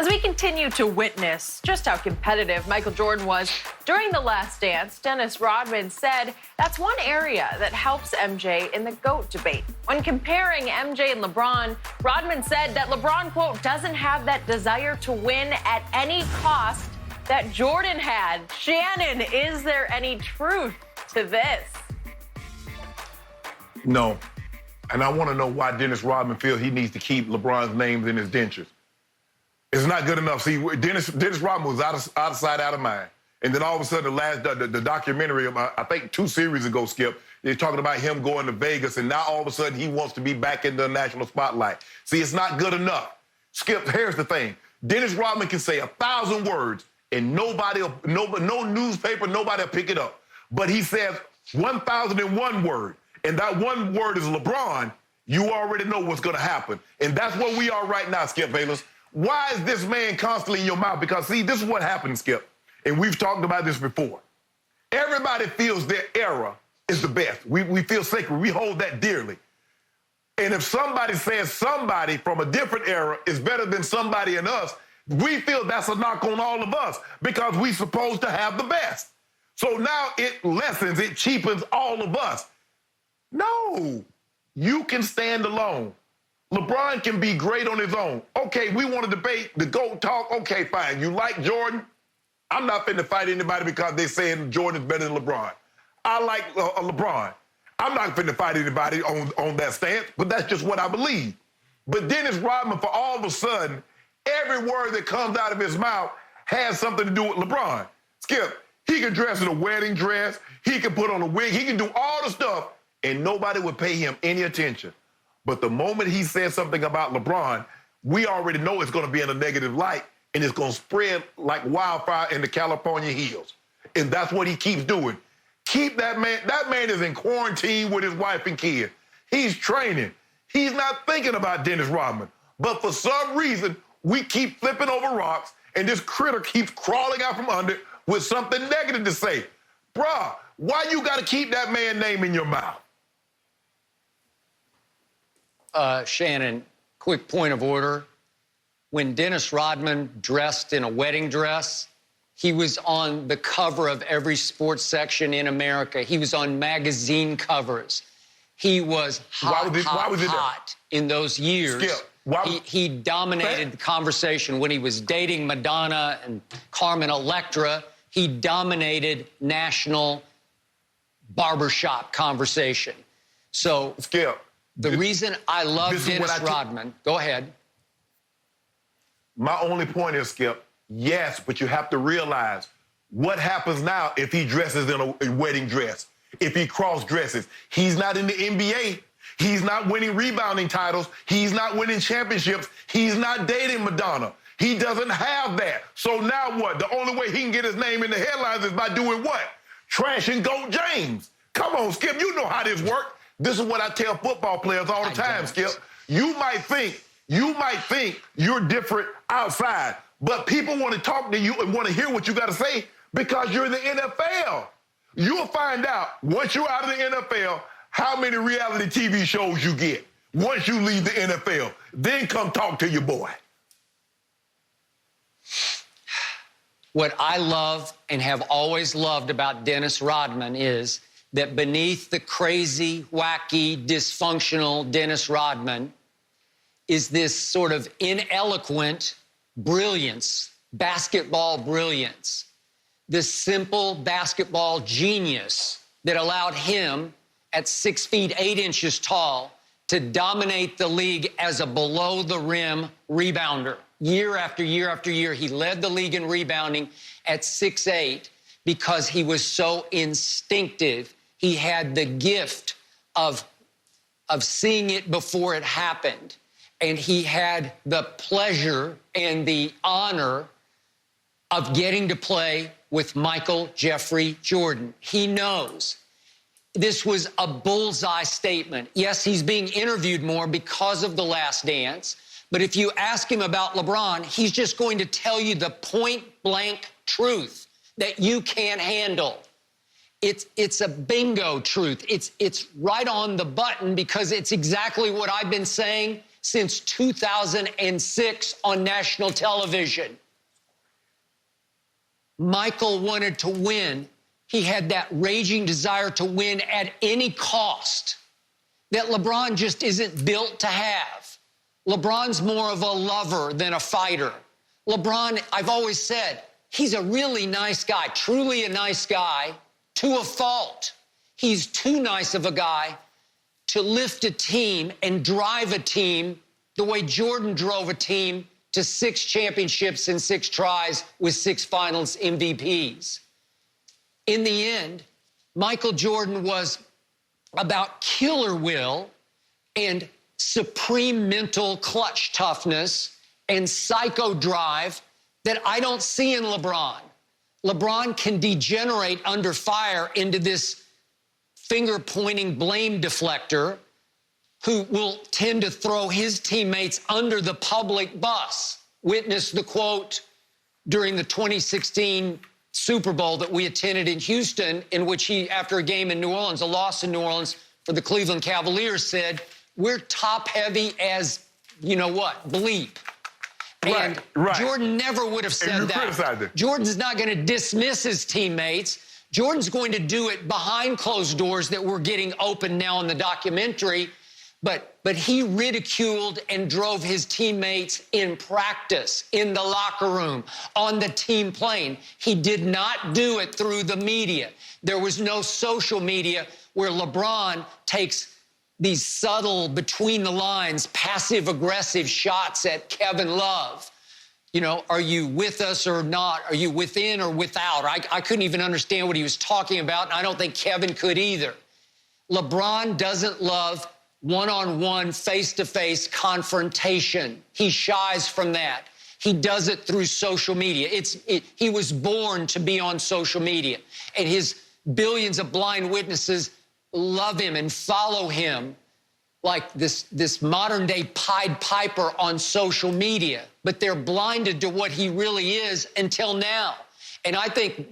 As we continue to witness just how competitive Michael Jordan was during The Last Dance, Dennis Rodman said that's one area that helps MJ in the GOAT debate. When comparing MJ and LeBron, Rodman said that LeBron, quote, doesn't have that desire to win at any cost that Jordan had. Shannon, is there any truth to this? No. And I want to know why Dennis Rodman feels he needs to keep LeBron's names in his dentures. It's not good enough. See, Dennis Rodman was out of sight, out of mind. And then all of a sudden, the documentary, I think 2 series ago, Skip, they're talking about him going to Vegas, and now all of a sudden he wants to be back in the national spotlight. See, it's not good enough. Skip, here's the thing. Dennis Rodman can say 1,000 words, and no newspaper, nobody will pick it up. But he says 1,001 word, and that one word is LeBron, you already know what's going to happen. And that's where we are right now, Skip Bayless. Why is this man constantly in your mouth? Because, see, this is what happens, Skip, and we've talked about this before. Everybody feels their era is the best. We feel sacred. We hold that dearly. And if somebody says somebody from a different era is better than somebody in us, we feel that's a knock on all of us because we're supposed to have the best. So now it lessens, it cheapens all of us. No, you can stand alone. LeBron can be great on his own. Okay, we want to debate the GOAT talk. Okay, fine. You like Jordan? I'm not finna fight anybody because they're saying Jordan's better than LeBron. I like LeBron. I'm not finna fight anybody on that stance, but that's just what I believe. But Dennis Rodman, for all of a sudden, every word that comes out of his mouth has something to do with LeBron. Skip, he can dress in a wedding dress. He can put on a wig. He can do all the stuff, and nobody would pay him any attention. But the moment he says something about LeBron, we already know it's going to be in a negative light, and it's going to spread like wildfire in the California hills. And that's what he keeps doing. Keep that man. That man is in quarantine with his wife and kid. He's training. He's not thinking about Dennis Rodman. But for some reason, we keep flipping over rocks, and this critter keeps crawling out from under it with something negative to say. Bruh, why you got to keep that man's name in your mouth? Shannon, quick point of order. When Dennis Rodman dressed in a wedding dress, he was on the cover of every sports section in America. He was on magazine covers. He was hot in those years. Skip, he dominated the conversation when he was dating Madonna and Carmen Electra. He dominated national barbershop conversation. So, Skip, the reason I love Dennis Rodman, go ahead. My only point is, Skip, yes, but you have to realize what happens now if he dresses in a wedding dress, if he cross-dresses. He's not in the NBA. He's not winning rebounding titles. He's not winning championships. He's not dating Madonna. He doesn't have that. So now what? The only way he can get his name in the headlines is by doing what? Trashing GOAT James. Come on, Skip, you know how this works. This is what I tell football players all the time, Skip. You might think you're different outside, but people want to talk to you and want to hear what you got to say because you're in the NFL. You'll find out once you're out of the NFL how many reality TV shows you get once you leave the NFL. Then come talk to your boy. What I love and have always loved about Dennis Rodman is that beneath the crazy, wacky, dysfunctional Dennis Rodman is this sort of ineloquent brilliance, basketball brilliance, this simple basketball genius that allowed him at 6 feet 8 inches tall to dominate the league as a below-the-rim rebounder. Year after year after year, he led the league in rebounding at 6'8" because he was so instinctive. He had the gift of seeing it before it happened. And he had the pleasure and the honor of getting to play with Michael Jeffrey Jordan. He knows. This was a bullseye statement. Yes, he's being interviewed more because of The Last Dance. But if you ask him about LeBron, he's just going to tell you the point-blank truth that you can't handle. It's a bingo truth. It's right on the button because it's exactly what I've been saying since 2006 on national television. Michael wanted to win. He had that raging desire to win at any cost that LeBron just isn't built to have. LeBron's more of a lover than a fighter. LeBron, I've always said, he's a really nice guy, truly a nice guy, to a fault. He's too nice of a guy to lift a team and drive a team the way Jordan drove a team to 6 championships in 6 tries with 6 finals MVPs. In the end, Michael Jordan was about killer will and supreme mental clutch toughness and psycho drive that I don't see in LeBron. LeBron can degenerate under fire into this finger-pointing blame deflector who will tend to throw his teammates under the public bus. Witness the quote during the 2016 Super Bowl that we attended in Houston, in which he, after a game in New Orleans, a loss in New Orleans for the Cleveland Cavaliers, said, "We're top-heavy as, you know what, bleep." And Jordan never would have said that. Jordan's not going to dismiss his teammates. Jordan's going to do it behind closed doors that we're getting open now in the documentary. But he ridiculed and drove his teammates in practice, in the locker room, on the team plane. He did not do it through the media. There was no social media where LeBron takes these subtle, between-the-lines, passive-aggressive shots at Kevin Love. You know, are you with us or not? Are you within or without? I couldn't even understand what he was talking about, and I don't think Kevin could either. LeBron doesn't love one-on-one, face-to-face confrontation. He shies from that. He does it through social media. He was born to be on social media, and his billions of blind witnesses love him and follow him like this modern-day Pied Piper on social media, but they're blinded to what he really is until now. And I think